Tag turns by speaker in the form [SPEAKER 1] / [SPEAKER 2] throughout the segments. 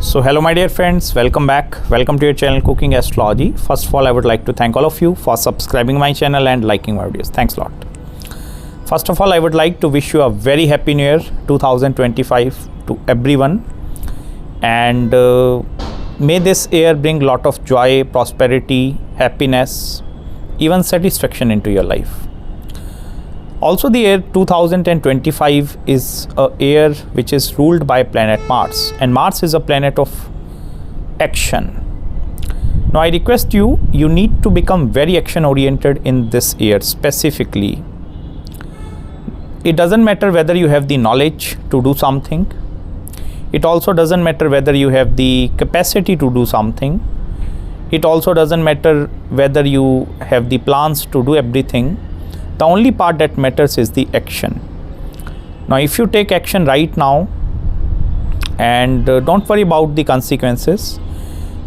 [SPEAKER 1] So hello my dear friends, welcome back. Welcome to your channel Cooking Astrology. First of all, I would like to thank all of you for subscribing my channel and liking my videos. Thanks a lot. First of all, I would like to wish you a very happy new year 2025 to everyone. And may this year bring lot of joy, prosperity, happiness, even satisfaction into your life. Also, the year 2025 is a year which is ruled by planet Mars, and Mars is a planet of action. Now, I request you need to become very action oriented in this year specifically. It doesn't matter whether you have the knowledge to do something. It also doesn't matter whether you have the capacity to do something. It also doesn't matter whether you have the plans to do everything. The only part that matters is the action. Now, if you take action right now and don't worry about the consequences,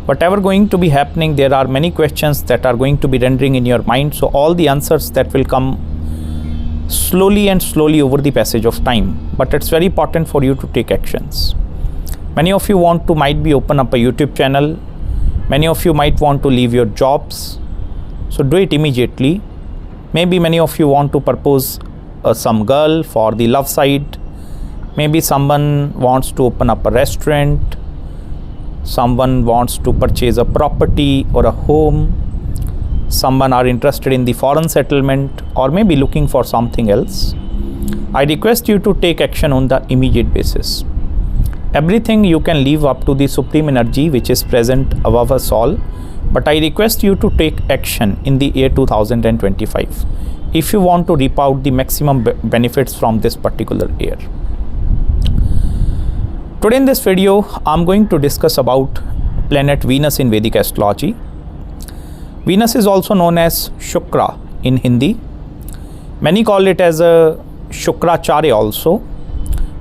[SPEAKER 1] whatever going to be happening, there are many questions that are going to be rendering in your mind. So all the answers that will come slowly and slowly over the passage of time. But it's very important for you to take actions. Many of you might be open up a YouTube channel. Many of you might want to leave your jobs. So do it immediately. Maybe many of you want to propose some girl for the love side. Maybe someone wants to open up a restaurant. Someone wants to purchase a property or a home. Someone are interested in the foreign settlement or maybe looking for something else. I request you to take action on the immediate basis. Everything you can leave up to the supreme energy which is present above us all. But I request you to take action in the year 2025 if you want to reap out the maximum benefits from this particular year. Today in this video, I'm going to discuss about planet Venus in Vedic astrology. Venus is also known as Shukra in Hindi. Many call it as a Shukracharya also.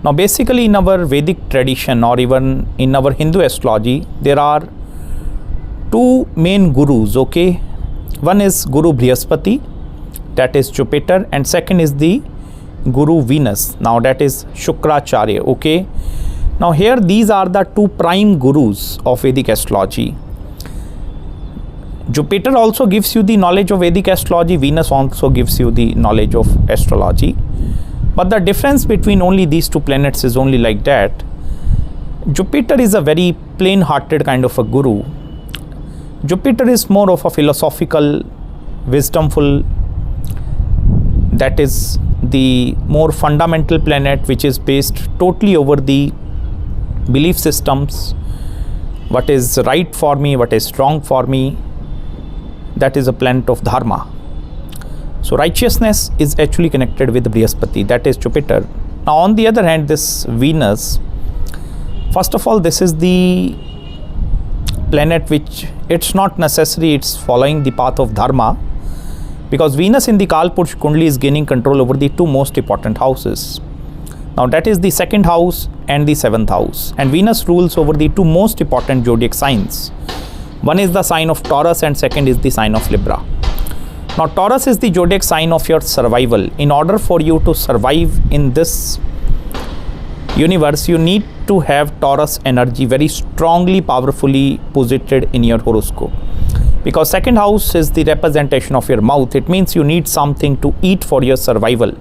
[SPEAKER 1] Now basically in our Vedic tradition or even in our Hindu astrology, there are two main gurus, okay. One is Guru Brihaspati, that is Jupiter, and second is the Guru Venus. Now that is Shukracharya, okay. Now here these are the two prime gurus of Vedic astrology. Jupiter also gives you the knowledge of Vedic astrology. Venus also gives you the knowledge of astrology. But the difference between only these two planets is only like that. Jupiter is a very plain-hearted kind of a guru. Jupiter is more of a philosophical, wisdomful, that is the more fundamental planet which is based totally over the belief systems, what is right for me, what is wrong for me. That is a planet of dharma. So righteousness is actually connected with Brihaspati, that is Jupiter. Now on the other hand, this Venus, first of all, this is the planet which it's not necessary it's following the path of dharma, because Venus in the Kalpurusha Kundali is gaining control over the two most important houses. Now that is the second house and the seventh house, and Venus rules over the two most important zodiac signs. One is the sign of Taurus and second is the sign of Libra. Now Taurus is the zodiac sign of your survival. In order for you to survive in this universe, you need to have Taurus energy very strongly, powerfully posited in your horoscope. Because second house is the representation of your mouth. It means you need something to eat for your survival.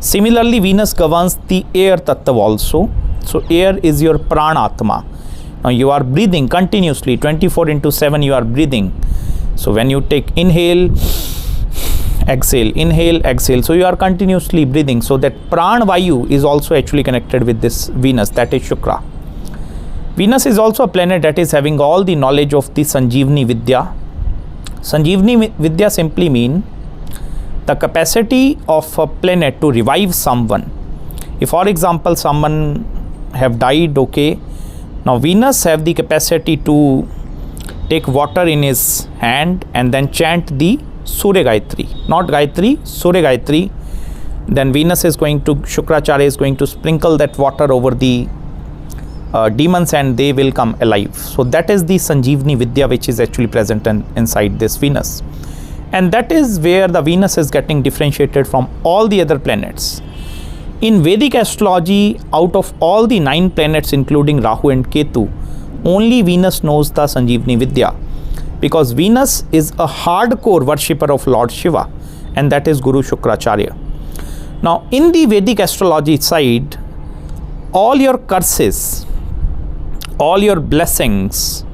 [SPEAKER 1] Similarly, Venus governs the air tattva also. So air is your pranatma. Now you are breathing continuously, 24/7 you are breathing. So when you take inhale, exhale, inhale, exhale. So you are continuously breathing. So that pran vayu is also actually connected with this Venus, that is Shukra. Venus is also a planet that is having all the knowledge of the Sanjeevani Vidya. Sanjeevani Vidya simply mean the capacity of a planet to revive someone. If for example someone have died, okay, now Venus have the capacity to take water in his hand and then chant the Surya Gayatri, not Gayatri, Surya Gayatri. Then Venus is going to, Shukracharya is going to sprinkle that water over the demons and they will come alive. So that is the Sanjeevani Vidya which is actually present inside this Venus. And that is where the Venus is getting differentiated from all the other planets. In Vedic astrology, out of all the 9 planets including Rahu and Ketu, only Venus knows the Sanjeevani Vidya, because Venus is a hardcore worshipper of Lord Shiva, and that is Guru Shukracharya. Now, in the Vedic astrology side, all your curses, all your blessings,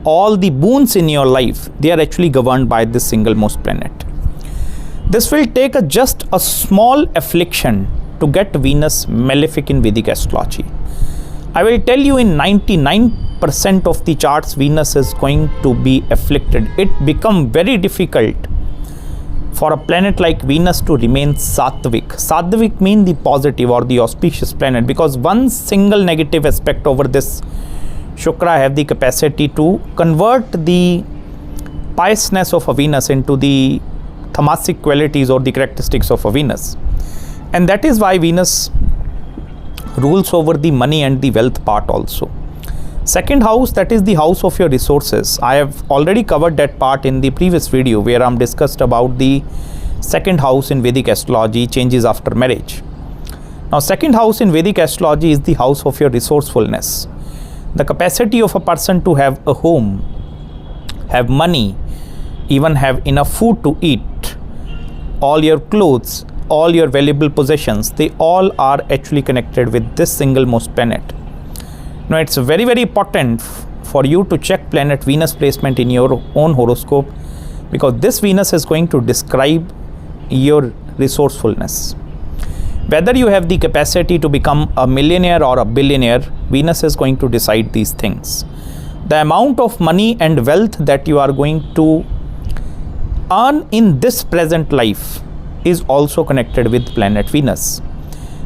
[SPEAKER 1] all the boons in your life, they are actually governed by this single most planet. This will take just a small affliction to get Venus malefic in Vedic astrology. I will tell you, in 99% of the charts, Venus is going to be afflicted. It becomes very difficult for a planet like Venus to remain Sattvic. Sattvic means the positive or the auspicious planet, because one single negative aspect over this Shukra have the capacity to convert the piousness of a Venus into the tamasic qualities or the characteristics of a Venus. And that is why Venus rules over the money and the wealth part also. Second house, that is the house of your resources. I have already covered that part in the previous video where I'm discussed about the second house in Vedic astrology, changes after marriage. Now, second house in Vedic astrology is the house of your resourcefulness. The capacity of a person to have a home, have money, even have enough food to eat, all your clothes, all your valuable possessions, they all are actually connected with this single most planet. Now, it's very, very important for you to check planet Venus placement in your own horoscope, because this Venus is going to describe your resourcefulness. Whether you have the capacity to become a millionaire or a billionaire, Venus is going to decide these things. The amount of money and wealth that you are going to earn in this present life is also connected with planet Venus.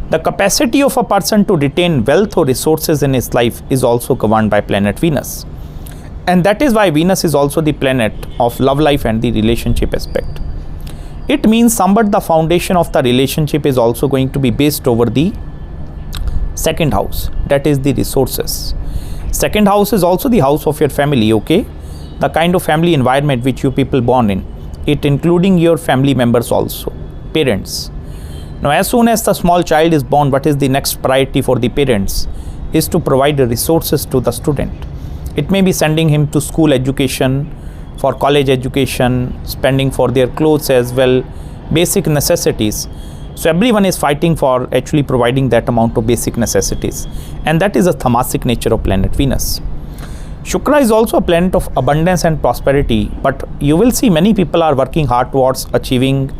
[SPEAKER 1] The capacity of a person to retain wealth or resources in his life is also governed by planet Venus. And that is why Venus is also the planet of love life and the relationship aspect. It means somewhat the foundation of the relationship is also going to be based over the second house, that is the resources. Second house is also the house of your family, okay? The kind of family environment which you people born in, it including your family members also, parents. Now, as soon as the small child is born, what is the next priority for the parents is to provide the resources to the student. It may be sending him to school education, for college education, spending for their clothes as well, basic necessities. So everyone is fighting for actually providing that amount of basic necessities, and that is a tamasic nature of planet Venus. Shukra is also a planet of abundance and prosperity, but you will see many people are working hard towards achieving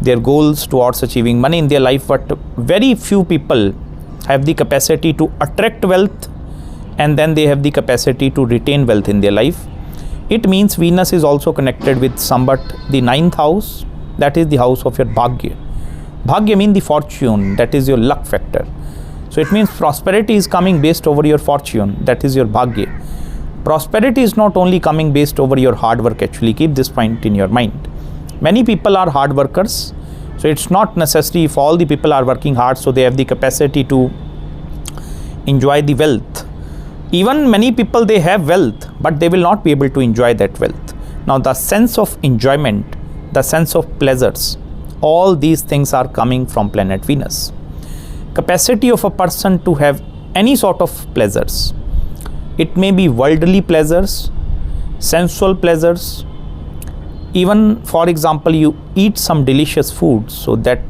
[SPEAKER 1] their goals, towards achieving money in their life, but very few people have the capacity to attract wealth, and then they have the capacity to retain wealth in their life. It means Venus is also connected with somewhat the ninth house, that is the house of your Bhagya. Bhagya means the fortune, that is your luck factor. So it means prosperity is coming based over your fortune, that is your Bhagya. Prosperity is not only coming based over your hard work, actually keep this point in your mind. Many people are hard workers, so it's not necessary if all the people are working hard, so they have the capacity to enjoy the wealth. Even many people, they have wealth, but they will not be able to enjoy that wealth. Now, the sense of enjoyment, the sense of pleasures, all these things are coming from planet Venus. Capacity of a person to have any sort of pleasures. It may be worldly pleasures, sensual pleasures, even for example, you eat some delicious food, so that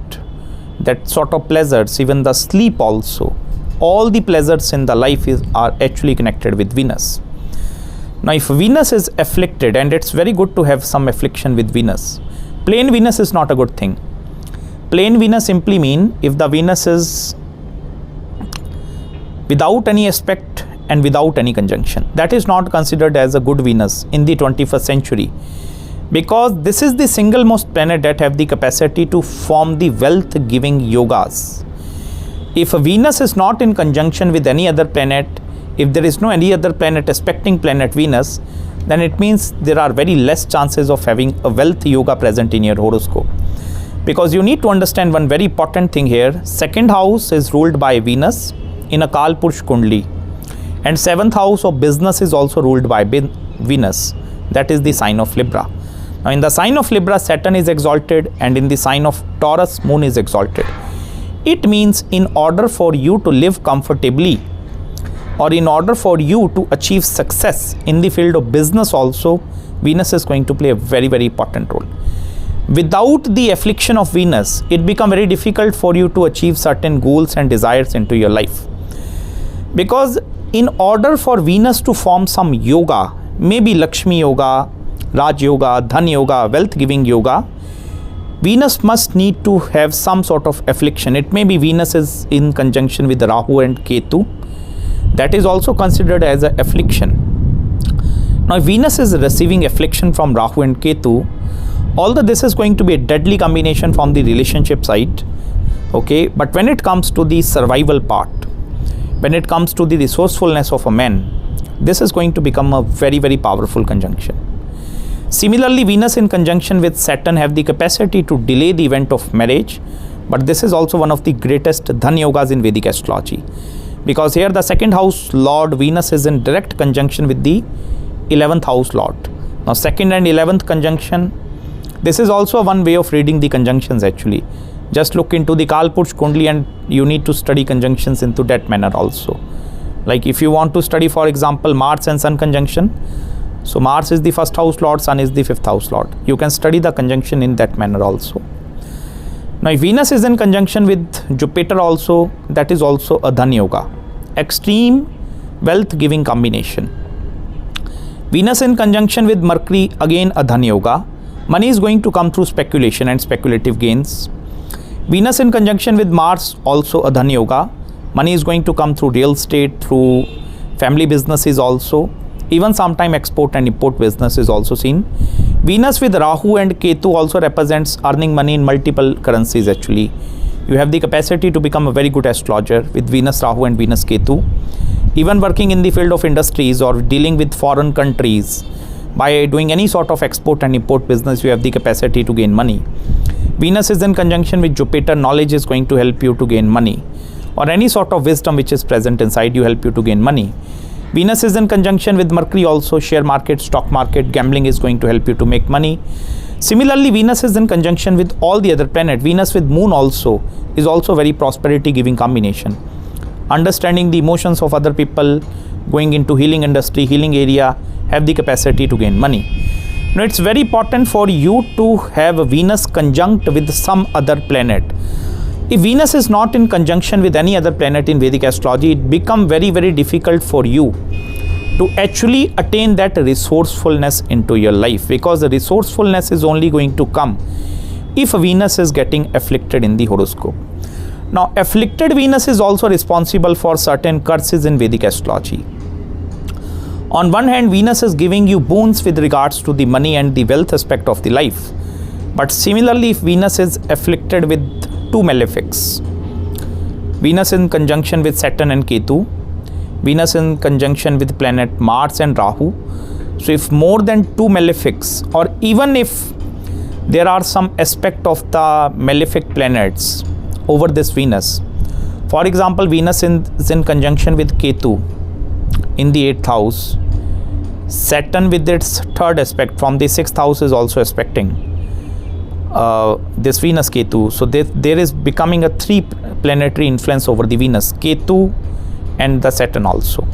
[SPEAKER 1] sort of pleasures, even the sleep also. All the pleasures in the life are actually connected with Venus. Now, if Venus is afflicted, and it's very good to have some affliction with Venus, plain Venus is not a good thing. Plain Venus simply means if the Venus is without any aspect and without any conjunction, that is not considered as a good Venus in the 21st century, because this is the single most planet that have the capacity to form the wealth giving yogas. If Venus is not in conjunction with any other planet, if there is no any other planet aspecting planet Venus, then it means there are very less chances of having a wealth yoga present in your horoscope. Because you need to understand one very important thing here. Second house is ruled by Venus in a Kal Purush Kundli, and seventh house of business is also ruled by Venus, that is the sign of Libra. Now, in the sign of Libra, Saturn is exalted, and in the sign of Taurus, Moon is exalted. It means in order for you to live comfortably, or in order for you to achieve success in the field of business also, Venus is going to play a very, very important role. Without the affliction of Venus, it becomes very difficult for you to achieve certain goals and desires into your life. Because in order for Venus to form some yoga, maybe Lakshmi yoga, Raj yoga, Dhan yoga, wealth giving yoga, Venus must need to have some sort of affliction. It may be Venus is in conjunction with Rahu and Ketu. That is also considered as an affliction. Now, if Venus is receiving affliction from Rahu and Ketu, although this is going to be a deadly combination from the relationship side, okay, but when it comes to the survival part, when it comes to the resourcefulness of a man, this is going to become a very, very powerful conjunction. Similarly, Venus in conjunction with Saturn have the capacity to delay the event of marriage, but this is also one of the greatest Dhan yogas in Vedic astrology, because here the second house lord Venus is in direct conjunction with the 11th house lord. Now, second and 11th conjunction, this is also one way of reading the conjunctions actually. Just look into the Kalpursh Kundli and you need to study conjunctions into that manner also. Like if you want to study, for example, Mars and Sun conjunction, so Mars is the first house lord, Sun is the 5th house lord. You can study the conjunction in that manner also. Now, if Venus is in conjunction with Jupiter also, that is also a Dhan yoga, extreme wealth giving combination. Venus in conjunction with Mercury, again a Dhan yoga. Money is going to come through speculation and speculative gains. Venus in conjunction with Mars, also a Dhan yoga. Money is going to come through real estate, through family businesses also. Even sometime export and import business is also seen. Venus with Rahu and Ketu also represents earning money in multiple currencies actually. You have the capacity to become a very good astrologer with Venus, Rahu and Venus, Ketu. Even working in the field of industries or dealing with foreign countries, by doing any sort of export and import business, you have the capacity to gain money. Venus is in conjunction with Jupiter, knowledge is going to help you to gain money, or any sort of wisdom which is present inside you help you to gain money. Venus is in conjunction with Mercury also, share market, stock market, gambling is going to help you to make money. Similarly, Venus is in conjunction with all the other planets. Venus with Moon also is also very prosperity giving combination. Understanding the emotions of other people, going into healing industry, healing area, have the capacity to gain money. Now, it's very important for you to have a Venus conjunct with some other planet. If Venus is not in conjunction with any other planet in Vedic astrology, it becomes very, very difficult for you to actually attain that resourcefulness into your life, because the resourcefulness is only going to come if Venus is getting afflicted in the horoscope. Now, afflicted Venus is also responsible for certain curses in Vedic astrology. On one hand, Venus is giving you boons with regards to the money and the wealth aspect of the life. But similarly, if Venus is afflicted with two malefics, Venus in conjunction with Saturn and Ketu, Venus in conjunction with planet Mars and Rahu. So if more than two malefics, or even if there are some aspect of the malefic planets over this Venus, for example, Venus is in conjunction with Ketu in the 8th house, Saturn with its third aspect from the 6th house is also aspecting this Venus Ketu. So there is becoming a 3 planetary influence over the Venus, Ketu and the Saturn also.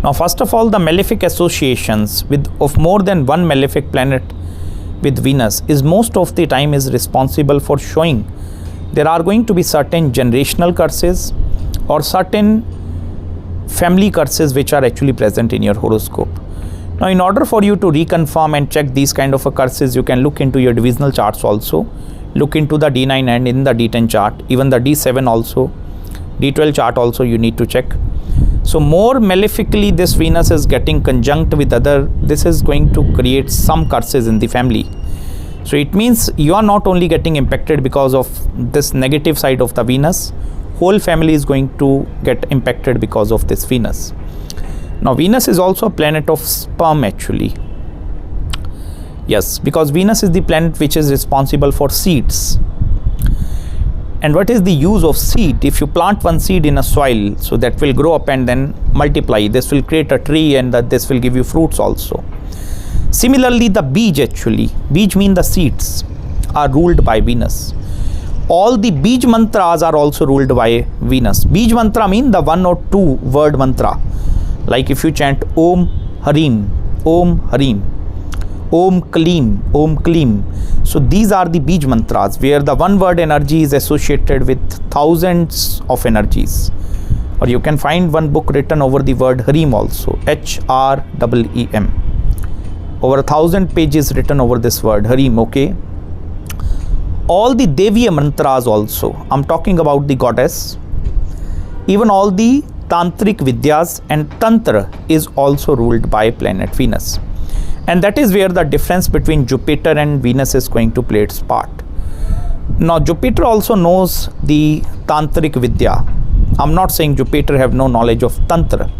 [SPEAKER 1] Now, first of all, the malefic associations of more than one malefic planet with Venus is most of the time is responsible for showing there are going to be certain generational curses or certain family curses which are actually present in your horoscope. Now, in order for you to reconfirm and check these kind of curses, you can look into your divisional charts also, look into the D9 and in the D10 chart, even the D7 also, D12 chart also you need to check. So more malefically this Venus is getting conjunct with other, this is going to create some curses in the family. So it means you are not only getting impacted because of this negative side of the Venus, whole family is going to get impacted because of this Venus. Now, Venus is also a planet of sperm actually. Yes, because Venus is the planet which is responsible for seeds. And what is the use of seed? If you plant one seed in a soil, so that will grow up and then multiply. This will create a tree and this will give you fruits also. Similarly, the beej actually, beej mean the seeds, are ruled by Venus. All the Bij mantras are also ruled by Venus. Bij mantra mean the 1 or 2 word mantra. Like if you chant Om Harim, Om Harim, Om Klim, Om Klim. So these are the Bij mantras where the one word energy is associated with thousands of energies. Or you can find one book written over the word Harim also, H-R-E-E-M. Over 1,000 pages written over this word Harim, okay. All the Deviya mantras also, I'm talking about the goddess. Even all the Tantric Vidyas and Tantra is also ruled by planet Venus. And that is where the difference between Jupiter and Venus is going to play its part. Now Jupiter also knows the Tantric Vidya. I'm not saying Jupiter have no knowledge of Tantra.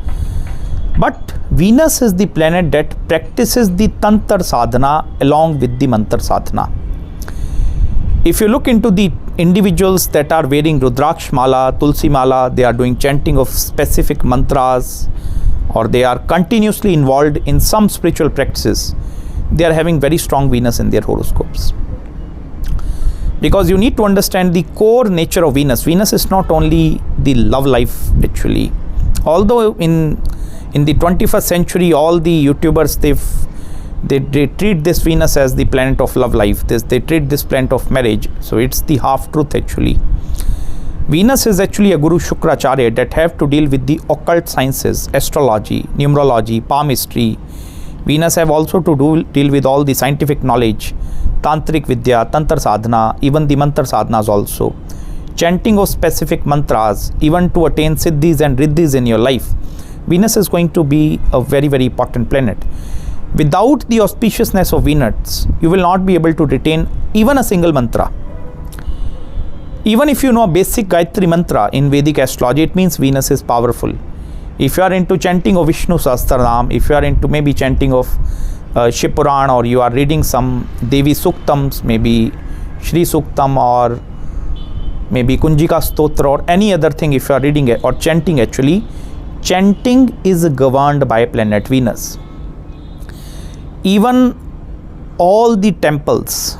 [SPEAKER 1] But Venus is the planet that practices the Tantra sadhana along with the Mantra sadhana. If you look into the individuals that are wearing Rudraksh Mala, Tulsi Mala, they are doing chanting of specific mantras, or they are continuously involved in some spiritual practices, they are having very strong Venus in their horoscopes. Because you need to understand the core nature of Venus. Venus is not only the love life actually. Although in the 21st century, all the YouTubers, they treat this Venus as the planet of love life. They treat this planet of marriage. So it's the half truth actually. Venus is actually a Guru Shukracharya that have to deal with the occult sciences, astrology, numerology, palmistry. Venus have also to deal with all the scientific knowledge, Tantric Vidya, Tantra sadhana, even the Mantra sadhanas also. Chanting of specific mantras, even to attain siddhis and riddhis in your life. Venus is going to be a very, very important planet. Without the auspiciousness of Venus, you will not be able to retain even a single mantra. Even if you know a basic Gayatri mantra in Vedic astrology, it means Venus is powerful. If you are into chanting of Vishnu Sahasranam, if you are into maybe chanting of Shiv Puran, or you are reading some Devi Suktams, maybe Shri Suktam, or maybe Kunjika Stotra, or any other thing, if you are reading it or chanting actually, chanting is governed by planet Venus. Even all the temples,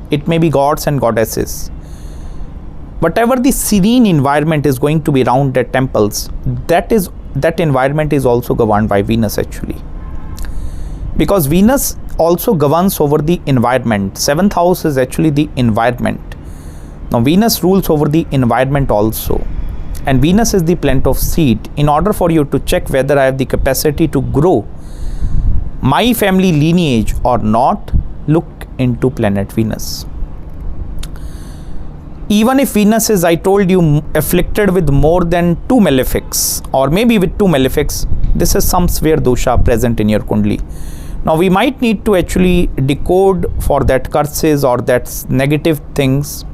[SPEAKER 1] it may be gods and goddesses, whatever the serene environment is going to be around the temples, that environment is also governed by Venus actually. Because Venus also governs over the environment. 7th house is actually the environment. Now Venus rules over the environment also. And Venus is the planet of seed. In order for you to check whether I have the capacity to grow my family lineage or not, look into planet Venus. Even if Venus is, I told you, afflicted with more than 2 malefics, or maybe with 2 malefics, this is some severe dosha present in your kundli. Now we might need to actually decode for that curses or that negative things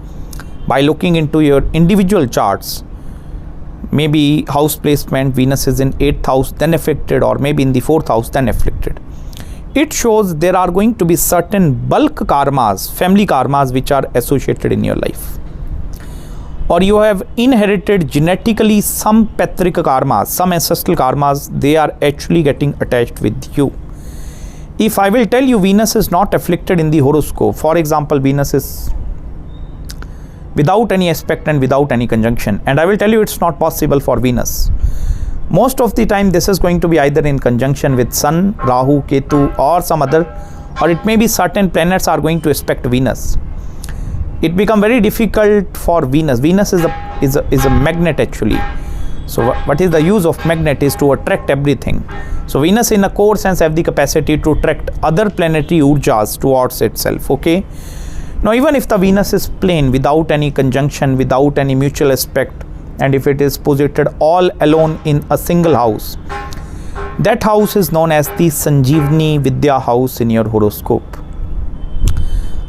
[SPEAKER 1] by looking into your individual charts. Maybe house placement, Venus is in 8th house, then afflicted, or maybe in the 4th house, then afflicted. It shows there are going to be certain bulk karmas, family karmas, which are associated in your life. Or you have inherited genetically some patric karmas, some ancestral karmas, they are actually getting attached with you. If I will tell you Venus is not afflicted in the horoscope, for example, Venus is without any aspect and without any conjunction, and I will tell you it's not possible for Venus. Most of the time this is going to be either in conjunction with Sun, Rahu, Ketu, or some other, or it may be certain planets are going to aspect Venus. It becomes very difficult for Venus. Venus is a magnet actually. So what is the use of magnet is to attract everything. So Venus in a core sense have the capacity to attract other planetary urjas towards itself, okay. Now even if the Venus is plain, without any conjunction, without any mutual aspect, and if it is posited all alone in a single house, that house is known as the Sanjeevani Vidya house in your horoscope.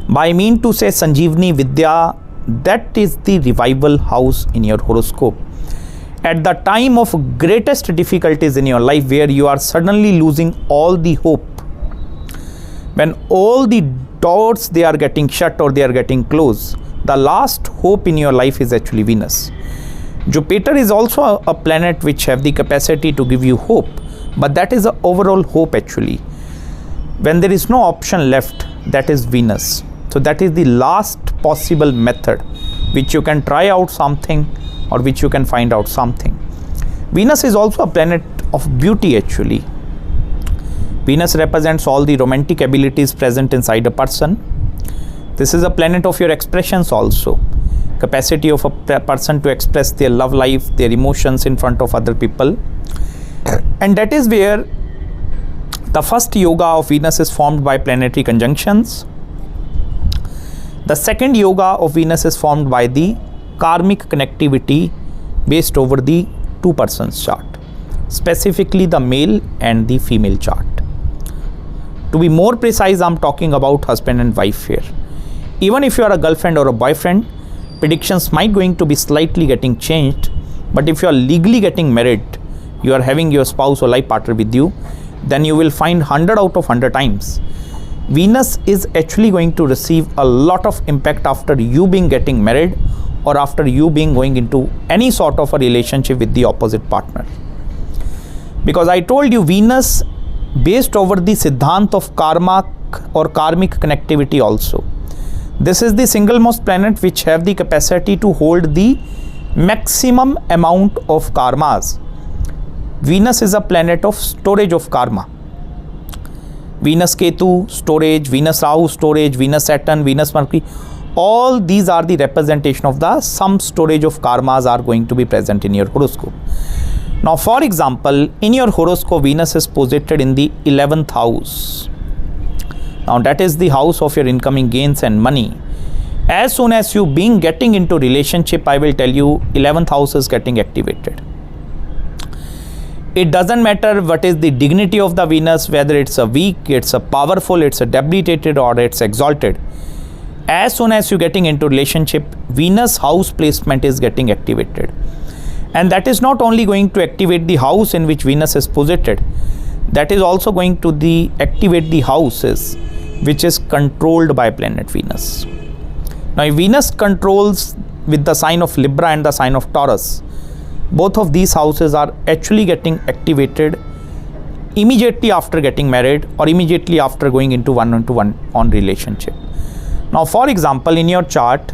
[SPEAKER 1] By mean to say Sanjeevani Vidya, that is the revival house in your horoscope. At the time of greatest difficulties in your life, where you are suddenly losing all the hope, when all the doors they are getting shut or they are getting closed, the last hope in your life is actually Venus. Jupiter is also a planet which have the capacity to give you hope, but that is the overall hope actually. When there is no option left, that is Venus. So that is the last possible method which you can try out something or which you can find out something. Venus is also a planet of beauty actually. Venus represents all the romantic abilities present inside a person. This is a planet of your expressions also. Capacity of a person to express their love life, their emotions in front of other people. And that is where the first yoga of Venus is formed by planetary conjunctions. The second yoga of Venus is formed by the karmic connectivity based over the two persons chart, specifically the male and the female chart. To be more precise, I'm talking about husband and wife here. Even if you are a girlfriend or a boyfriend, predictions might going to be slightly getting changed, but if you are legally getting married, you are having your spouse or life partner with you, then you will find 100 out of 100 times Venus is actually going to receive a lot of impact after you being getting married or after you being going into any sort of a relationship with the opposite partner. Because I told you Venus based over the Siddhant of karma or karmic connectivity also. This is the single most planet which have the capacity to hold the maximum amount of karmas. Venus is a planet of storage of karma. Venus Ketu storage, Venus Rahu storage, Venus Saturn, Venus Mercury, all these are the representation of the some storage of karmas are going to be present in your horoscope. Now for example, in your horoscope Venus is posited in the 11th house. Now that is the house of your incoming gains and money. As soon as you being getting into relationship, I will tell you 11th house is getting activated. It doesn't matter what is the dignity of the Venus, whether it's a weak, it's a powerful, it's a debilitated or it's exalted. As soon as you're getting into relationship, Venus house placement is getting activated. And that is not only going to activate the house in which Venus is posited, that is also going to activate the houses which is controlled by planet Venus. Now if Venus controls with the sign of Libra and the sign of Taurus, both of these houses are actually getting activated immediately after getting married or immediately after going into one-on-one relationship. Now for example, in your chart,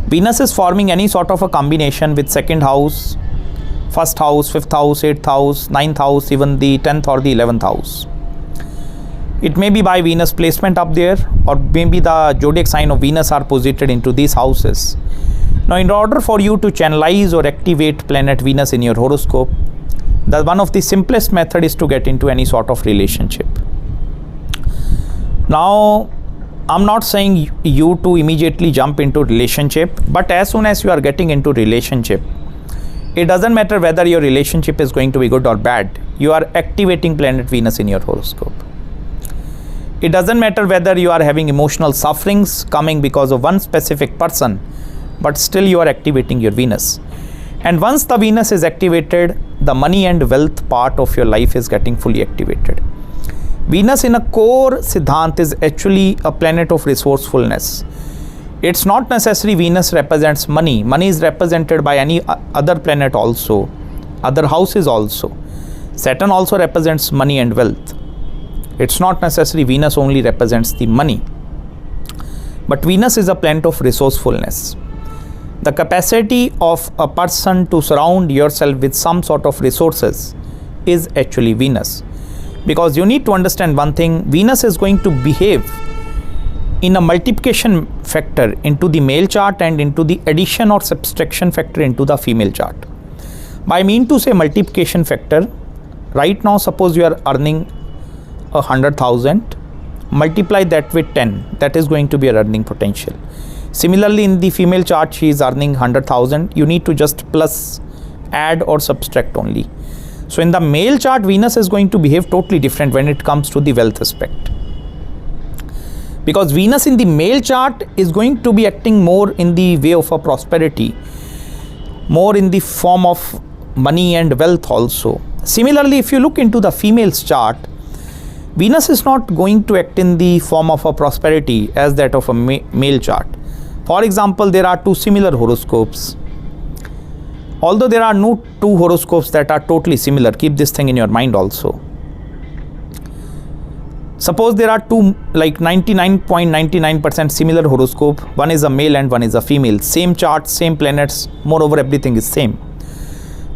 [SPEAKER 1] Venus is forming any sort of a combination with second house, first house, fifth house, eighth house, ninth house, even the 10th or the 11th house. It may be by Venus placement up there, or maybe the zodiac sign of Venus are posited into these houses. Now in order for you to channelize or activate planet Venus in your horoscope, one of the simplest method is to get into any sort of relationship. Now I'm not saying you to immediately jump into relationship, but as soon as you are getting into relationship, it doesn't matter whether your relationship is going to be good or bad, you are activating planet Venus in your horoscope. It doesn't matter whether you are having emotional sufferings coming because of one specific person, but still you are activating your Venus. And once the Venus is activated, the money and wealth part of your life is getting fully activated. Venus in a core Siddhant is actually a planet of resourcefulness. It's not necessary Venus represents money. Money is represented by any other planet also, other houses also. Saturn also represents money and wealth. It's not necessary Venus only represents the money. But Venus is a planet of resourcefulness. The capacity of a person to surround yourself with some sort of resources is actually Venus. Because you need to understand one thing, Venus is going to behave in a multiplication factor into the male chart and into the addition or subtraction factor into the female chart. I mean to say multiplication factor, right now suppose you are earning 100,000, multiply that with 10, that is going to be your earning potential. Similarly in the female chart, she is earning 100,000, you need to just plus, add or subtract only. So in the male chart, Venus is going to behave totally different when it comes to the wealth aspect. Because Venus in the male chart is going to be acting more in the way of a prosperity, more in the form of money and wealth also. Similarly, if you look into the female's chart, Venus is not going to act in the form of a prosperity as that of a male chart. For example, there are two similar horoscopes. Although there are no two horoscopes that are totally similar, keep this thing in your mind also. Suppose there are two, like 99.99% similar horoscope, one is a male and one is a female, same chart, same planets, moreover everything is same.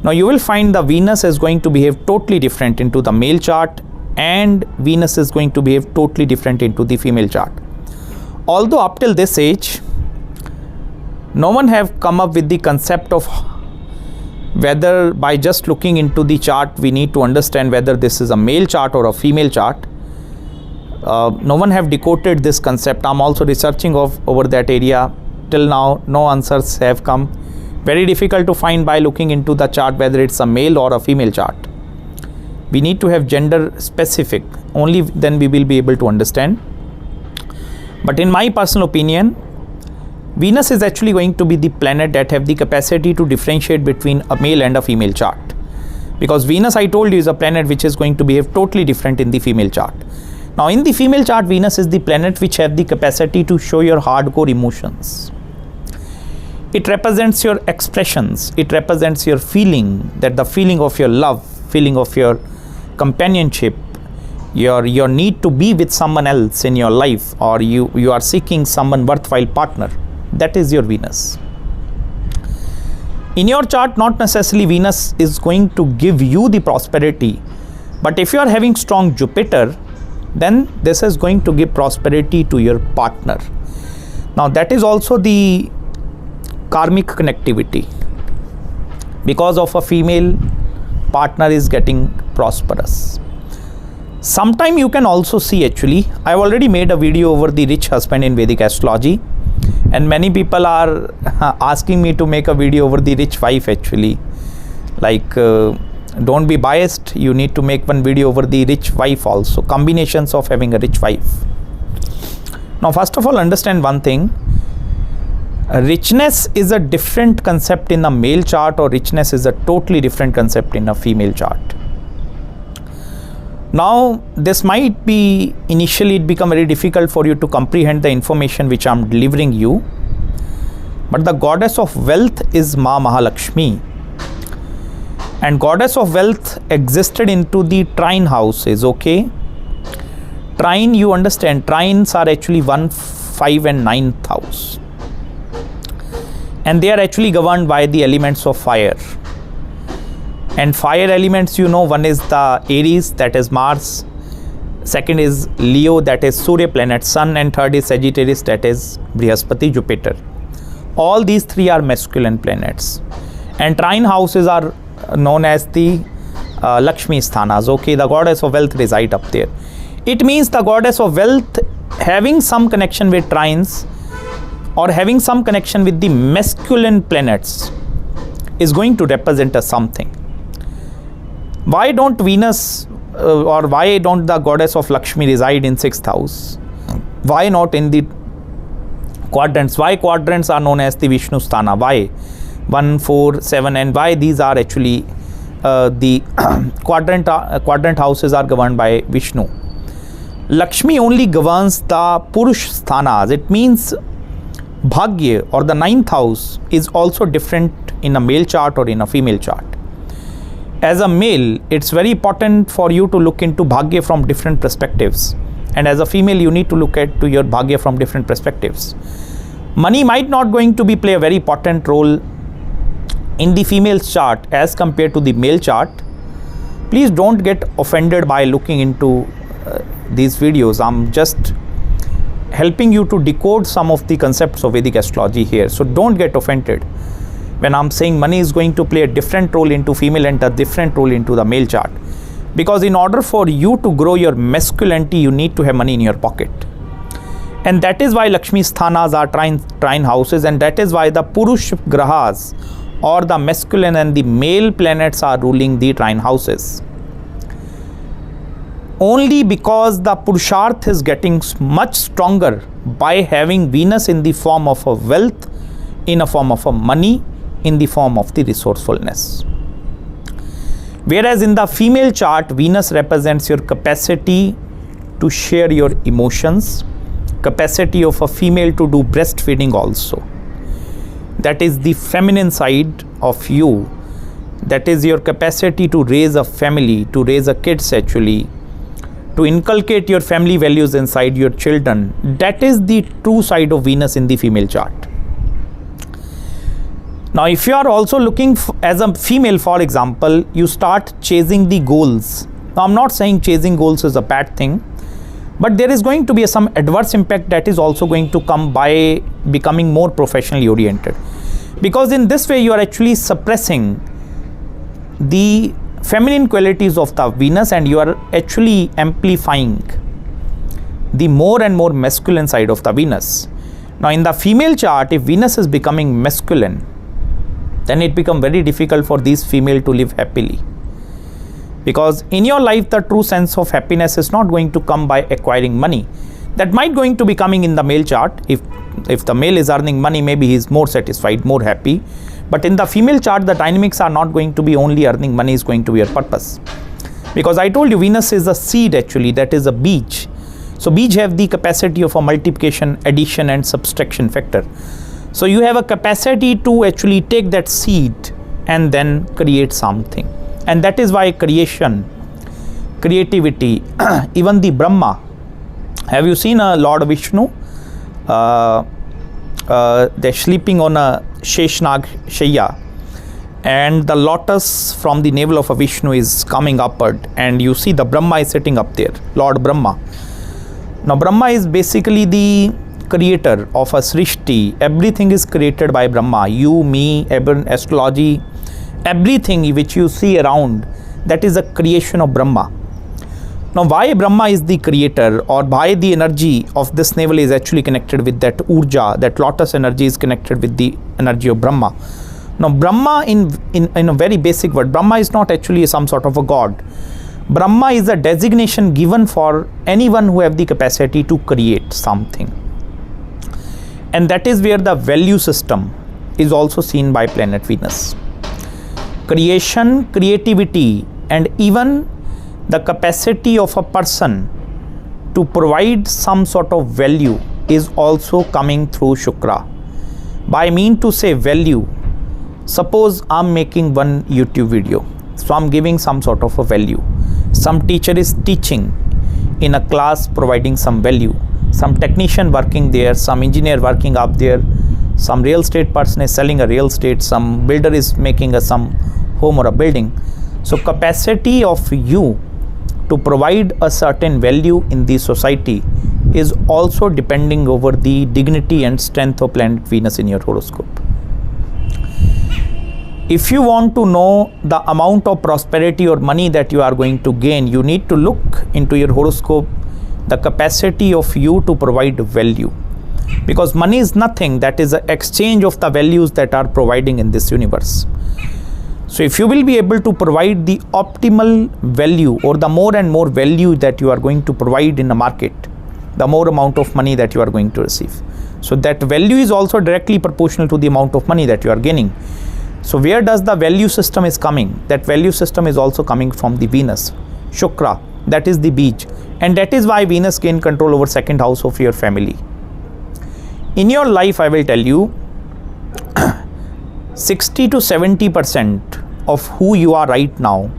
[SPEAKER 1] Now you will find the Venus is going to behave totally different into the male chart, and Venus is going to behave totally different into the female chart. Although up till this age, no one have come up with the concept of whether by just looking into the chart we need to understand whether this is a male chart or a female chart. No one have decoded this concept. I'm also researching over that area. Till now, no answers have come. Very difficult to find by looking into the chart whether it's a male or a female chart. We need to have gender specific. Only then we will be able to understand. But in my personal opinion, Venus is actually going to be the planet that have the capacity to differentiate between a male and a female chart. Because Venus, I told you, is a planet which is going to behave totally different in the female chart. Now in the female chart, Venus is the planet which have the capacity to show your hardcore emotions. It represents your expressions. It represents your feeling, that the feeling of your love, feeling of your companionship, your need to be with someone else in your life, or you are seeking someone worthwhile partner. That is your Venus. In your chart, not necessarily Venus is going to give you the prosperity, but if you are having strong Jupiter, then this is going to give prosperity to your partner. Now that is also the karmic connectivity. Because of a female, partner is getting prosperous. Sometime you can also see, actually, I have already made a video over the rich husband in Vedic astrology, and many people are asking me to make a video over the rich wife, actually. Like, don't be biased, you need to make one video over the rich wife also, combinations of having a rich wife. Now first of all, understand one thing. Richness is a different concept in a male chart, or richness is a totally different concept in a female chart. Now this might be, initially it become very difficult for you to comprehend the information which I am delivering you, but the goddess of wealth is Mahalakshmi. And goddess of wealth existed into the trine houses, okay? Trine, you understand, trines are actually 1, 5 and 9th house. And they are actually governed by the elements of fire. And fire elements, you know, one is the Aries, that is Mars. Second is Leo, that is Surya planet, Sun. And third is Sagittarius, that is Brihaspati, Jupiter. All these three are masculine planets. And trine houses are known as the Lakshmi sthanas, okay? The goddess of wealth reside up there. It means the goddess of wealth having some connection with trines, or having some connection with the masculine planets, is going to represent us something. Why don't Venus or why don't the goddess of Lakshmi reside in 6th house? Why not in the quadrants? Why quadrants are known as the Vishnu sthana? Why 1, 4, 7, and why these are actually the quadrant houses are governed by Vishnu? Lakshmi only governs the Purush sthanas. It means Bhagya, or the 9th house, is also different in a male chart or in a female chart. As a male, it's very important for you to look into Bhagya from different perspectives, and as a female you need to look at to your Bhagya from different perspectives. Money might not going to be play a very important role in the female chart as compared to the male chart. Please don't get offended by looking into these videos. I'm just helping you to decode some of the concepts of Vedic astrology here. So don't get offended when I'm saying money is going to play a different role into female and a different role into the male chart. Because in order for you to grow your masculinity, you need to have money in your pocket. And that is why Lakshmi sthanas are trine houses, and that is why the Purush grahas, or the masculine and the male planets, are ruling the trine houses. Only because the Purusharth is getting much stronger by having Venus in the form of a wealth, in a form of a money, in the form of the resourcefulness. Whereas in the female chart, Venus represents your capacity to share your emotions, capacity of a female to do breastfeeding also. That is the feminine side of you. That is your capacity to raise a family, to raise a kids actually, to inculcate your family values inside your children. That is the true side of Venus in the female chart. Now, if you are also looking as a female, for example, you start chasing the goals. Now, I'm not saying chasing goals is a bad thing, but there is going to be some adverse impact that is also going to come by becoming more professionally oriented. Because in this way, you are actually suppressing the feminine qualities of the Venus and you are actually amplifying the more and more masculine side of the Venus. Now, in the female chart, if Venus is becoming masculine, then it becomes very difficult for these female to live happily. Because in your life, the true sense of happiness is not going to come by acquiring money. That might going to be coming in the male chart. If the male is earning money, maybe he is more satisfied, more happy. But in the female chart, the dynamics are not going to be only earning money is going to be your purpose. Because I told you, Venus is a seed actually, that is a beej. So beej have the capacity of a multiplication, addition and subtraction factor. So you have a capacity to actually take that seed and then create something. And that is why creation, creativity, even the Brahma. Have you seen a Lord Vishnu? They're sleeping on a Sheshnag Shaya, and the lotus from the navel of a Vishnu is coming upward, and you see the Brahma is sitting up there, Lord Brahma. Now, Brahma is basically the creator of a Srishti. Everything is created by Brahma. You, me, astrology, everything which you see around, that is a creation of Brahma. Now, why Brahma is the creator, or why the energy of this navel is actually connected with that Urja, that lotus energy is connected with the energy of Brahma. Now, Brahma in a very basic word, Brahma is not actually some sort of a god. Brahma is a designation given for anyone who have the capacity to create something. And that is where the value system is also seen by planet Venus. Creation, creativity, and even the capacity of a person to provide some sort of value is also coming through Shukra. By mean to say value, suppose I'm making one YouTube video, so I'm giving some sort of a value. Some teacher is teaching in a class, providing some value. Some technician working there, some engineer working up there, some real estate person is selling a real estate, some builder is making some home or a building. So capacity of you to provide a certain value in the society is also depending over the dignity and strength of planet Venus in your horoscope. If you want to know the amount of prosperity or money that you are going to gain, you need to look into your horoscope, the capacity of you to provide value. Because money is nothing, that is an exchange of the values that are providing in this universe. So if you will be able to provide the optimal value, or the more and more value that you are going to provide in the market, the more amount of money that you are going to receive. So that value is also directly proportional to the amount of money that you are gaining. So where does the value system is coming? That value system is also coming from the Venus, Shukra, that is the beej. And that is why Venus gain control over second house of your family. In your life, I will tell you, 60 to 70% of who you are right now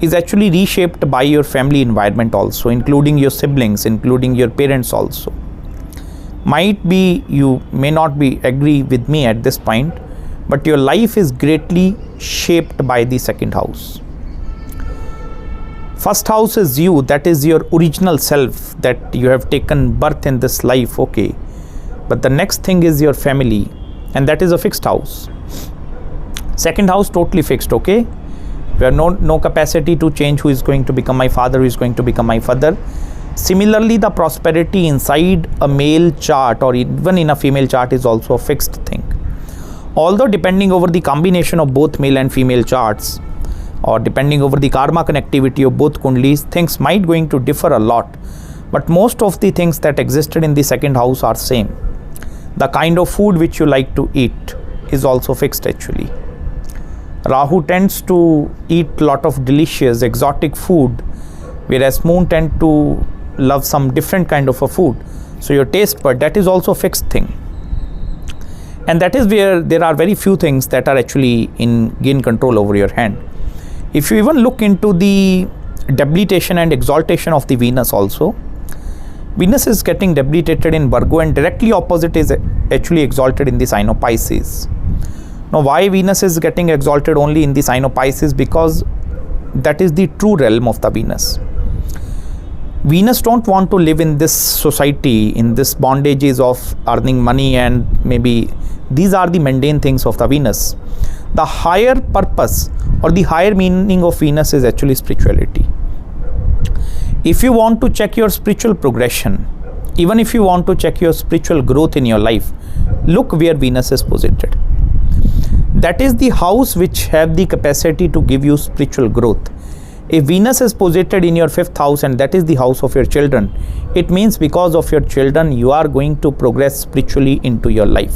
[SPEAKER 1] is actually reshaped by your family environment also, including your siblings, including your parents also. Might be you may not be agree with me at this point, but your life is greatly shaped by the second house. First house is you, that is your original self, that you have taken birth in this life, okay. But the next thing is your family, and that is a fixed house. Second house totally fixed, okay. We have no capacity to change who is going to become my father, who is going to become my father. Similarly, the prosperity inside a male chart or even in a female chart is also a fixed thing. Although depending over the combination of both male and female charts, or depending over the karma connectivity of both kundalis, things might going to differ a lot. But most of the things that existed in the second house are same. The kind of food which you like to eat is also fixed actually. Rahu tends to eat lot of delicious exotic food, whereas Moon tend to love some different kind of a food. So your taste bud, that is also a fixed thing. And that is where there are very few things that are actually gain control over your hand. If you even look into the debilitation and exaltation of the Venus also. Venus is getting debilitated in Virgo and directly opposite is actually exalted in the sign of Pisces. Now why Venus is getting exalted only in the sign of Pisces? Because that is the true realm of the Venus. Venus don't want to live in this society, in this bondages of earning money, and maybe these are the mundane things of the Venus. The higher purpose or the higher meaning of Venus is actually spirituality. If you want to check your spiritual progression, even if you want to check your spiritual growth in your life, look where Venus is positioned. That is the house which have the capacity to give you spiritual growth. If Venus is positioned in your 5th house and that is the house of your children, it means because of your children you are going to progress spiritually into your life.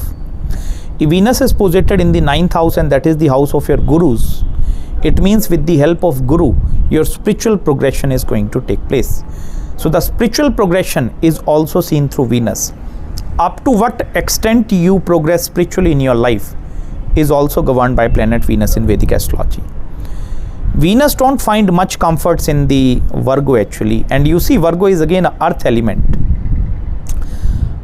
[SPEAKER 1] If Venus is positioned in the 9th house and that is the house of your gurus, it means with the help of guru your spiritual progression is going to take place. So the spiritual progression is also seen through Venus. Up to what extent you progress spiritually in your life is also governed by planet Venus in Vedic astrology. Venus don't find much comforts in the Virgo actually, and you see Virgo is again an earth element.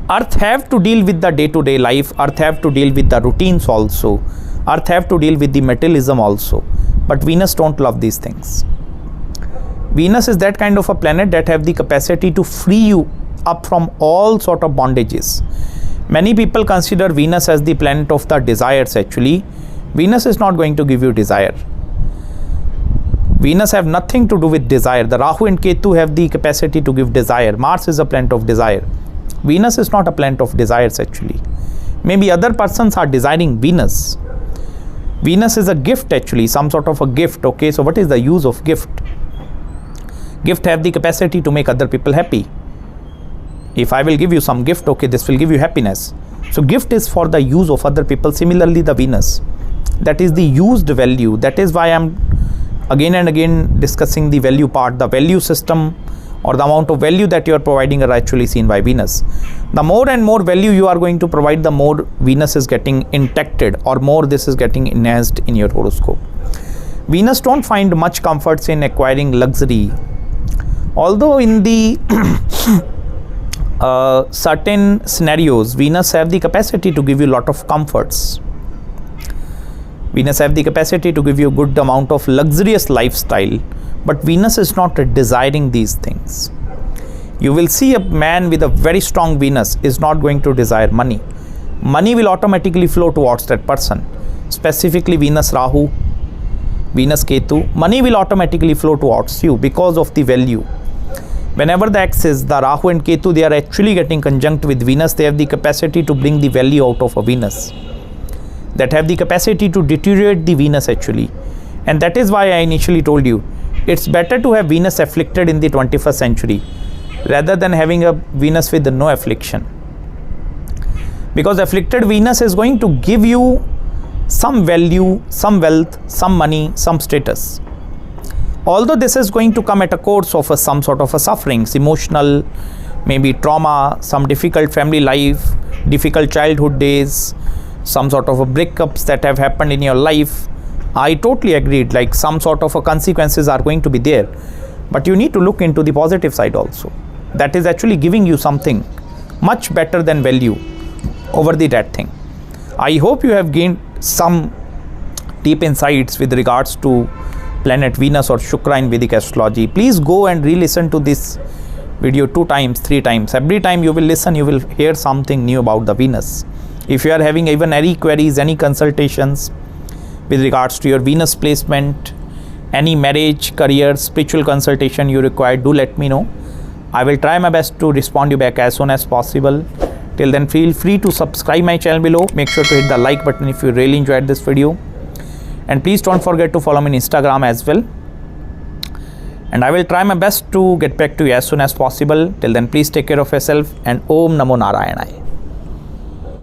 [SPEAKER 1] Earth have to deal with the day-to-day life, earth have to deal with the routines also, earth have to deal with the materialism also, but Venus don't love these things. Venus is that kind of a planet that have the capacity to free you up from all sort of bondages. Many people consider Venus as the planet of the desires actually. Venus is not going to give you desire. Venus have nothing to do with desire. The Rahu and Ketu have the capacity to give desire. Mars is a planet of desire. Venus is not a planet of desires actually. Maybe other persons are desiring Venus. Venus is a gift actually, some sort of a gift. Okay, so what is the use of gift? Gift have the capacity to make other people happy. If I will give you some gift, okay, this will give you happiness. So gift is for the use of other people. Similarly, the Venus, that is the used value. That is why I'm again and again discussing the value part. The value system or the amount of value that you are providing are actually seen by Venus. The more and more value you are going to provide, the more Venus is getting injected or more this is getting enhanced in your horoscope. Venus don't find much comforts in acquiring luxury. Although in the certain scenarios, Venus have the capacity to give you a lot of comforts. Venus have the capacity to give you a good amount of luxurious lifestyle, but Venus is not desiring these things. You will see a man with a very strong Venus is not going to desire money. Money will automatically flow towards that person. Specifically Venus Rahu, Venus Ketu, money will automatically flow towards you because of the value. Whenever the axis, the Rahu and Ketu, they are actually getting conjunct with Venus, they have the capacity to bring the value out of a Venus. That have the capacity to deteriorate the Venus actually. And that is why I initially told you, it's better to have Venus afflicted in the 21st century rather than having a Venus with no affliction. Because afflicted Venus is going to give you some value, some wealth, some money, some status. Although this is going to come at a course of some sort of a sufferings, emotional, maybe trauma, some difficult family life, difficult childhood days, some sort of a breakups that have happened in your life. I totally agreed, like some sort of a consequences are going to be there, but you need to look into the positive side also. That is actually giving you something much better than value over the that thing. I hope you have gained some deep insights with regards to planet Venus or Shukra in Vedic astrology. Please go and re-listen to this video 2 times, 3 times. Every time you will listen, you will hear something new about the Venus. If you are having even any queries, any consultations with regards to your Venus placement, any marriage, career, spiritual consultation you require, do let me know. I will try my best to respond you back as soon as possible. Till then, feel free to subscribe my channel below. Make sure to hit the like button if you really enjoyed this video. And please don't forget to follow me on Instagram as well. And I will try my best to get back to you as soon as possible. Till then, please take care of yourself and Om Namo Narayanaya.